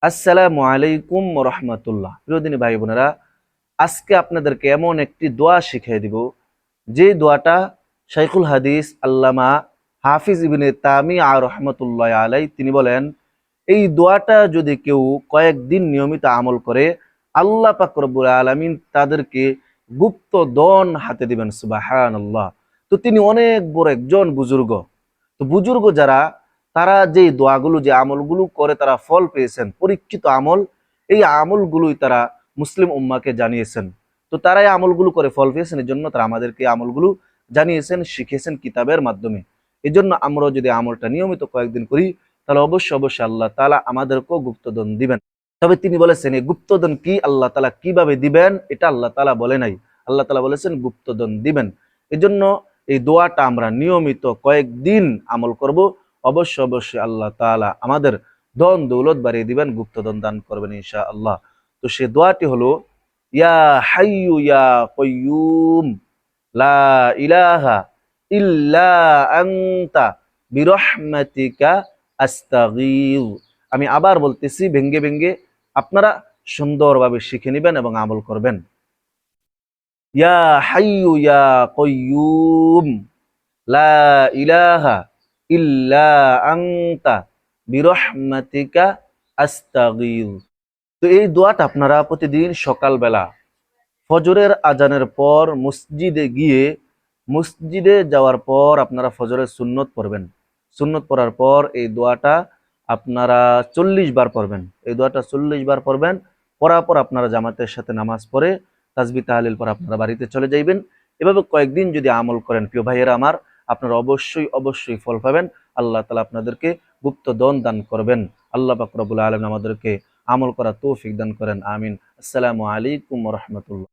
আসসালামু আলাইকুম রহমতুল্লাহ। প্রিয়দিনী ভাই বোনেরা, আজকে আপনাদেরকে এমন একটি দোয়া শিখিয়ে দিব, যে দোয়াটা শাইখুল হাদিস আল্লামা হাফিজ ইবনে তামিয়া রহমতুল্লাহ আলাই তিনি বলেন, এই দোয়াটা যদি কেউ কয়েকদিন নিয়মিত আমল করে, আল্লাহ পাক রব্বুল আলামিন তাদেরকে গুপ্ত ধন হাতে দিবেন। সুবহানাল্লাহ। তো তিনি অনেক বড় একজন বুজুর্গ। তো বুজুর্গ যারা, তারা যে দোয়াগুলো যে আমলগুলো করে তারা ফল পেয়েছেন, পরীক্ষিত আমল, এই আমলগুলোই তারা মুসলিম উম্মাকে জানিয়েছেন। তো তারা এই আমলগুলো করে ফল পেয়েছেন, এই জন্য তারা আমাদেরকে এই আমলগুলো জানিয়েছেন, শিখিয়েছেন কিতাবের মাধ্যমে। এই জন্য আমরাও যদি আমলটা নিয়মিত কয়েকদিন করি, তাহলে অবশ্যই অবশ্যই আল্লাহ তাআলা আমাদেরকেও গুপ্তধন দিবেন। তবে তিনি বলেছেন এই গুপ্তধন কি, আল্লাহ তাআলা কিভাবে দিবেন, এটা আল্লাহ তাআলা বলে নাই। আল্লাহ তাআলা বলেছেন গুপ্তধন দিবেন। এই জন্য এই দোয়াটা আমরা নিয়মিত কয়েকদিন আমল করব, অবশ্যই অবশ্যই আল্লাহ তাআলা আমাদের ধন দৌলত বাড়িয়ে দিবেন, গুপ্তধন দান করবেন ইনশাআল্লাহ। তো সে দোয়াটি হলো, ইয়া হাইয়ু ইয়া কাইয়ুম লা ইলাহা ইল্লা আনতা বিরহমাতিকা আস্তাগীথ। আমি আবার বলতেছি ভেঙ্গে ভেঙ্গে, আপনারা সুন্দরভাবে শিখে নেবেন এবং আমল করবেন। ইয়া হাইয়ু ইয়া কাইয়ুম লা ইলাহা ইল্লা আনতা বিরহমাতিকা আস্তাগীথ। তো এই দোয়াটা আপনারা প্রতিদিন সকালবেলা ফজরের আজানের পর মসজিদে যাওয়ার পর আপনারা ফজরের সুন্নত পড়বেন। সুন্নত পড়ার পর এই দোয়াটা আপনারা 40 বার পড়বেন। এই দোয়াটা 40 বার পড়বেন। পড়ার পর আপনারা জামাতের সাথে নামাজ পড়ে তাসবিহ তাহলিল পর আপনারা বাড়িতে চলে যাইবেন। এভাবে কয়েকদিন যদি আমল করেন প্রিয় ভাইয়েরা আমার, আপনারা অবশ্যই অবশ্যই ফল পাবেন। আল্লাহ তাআলা আপনাদেরকে গুপ্ত ধন দান করবেন। আল্লাহ পাক রব্বুল আলামিন আমাদেরকে আমল করা তৌফিক দান করেন। আমিন। আসসালামু আলাইকুম ওয়া রাহমাতুল্লাহ।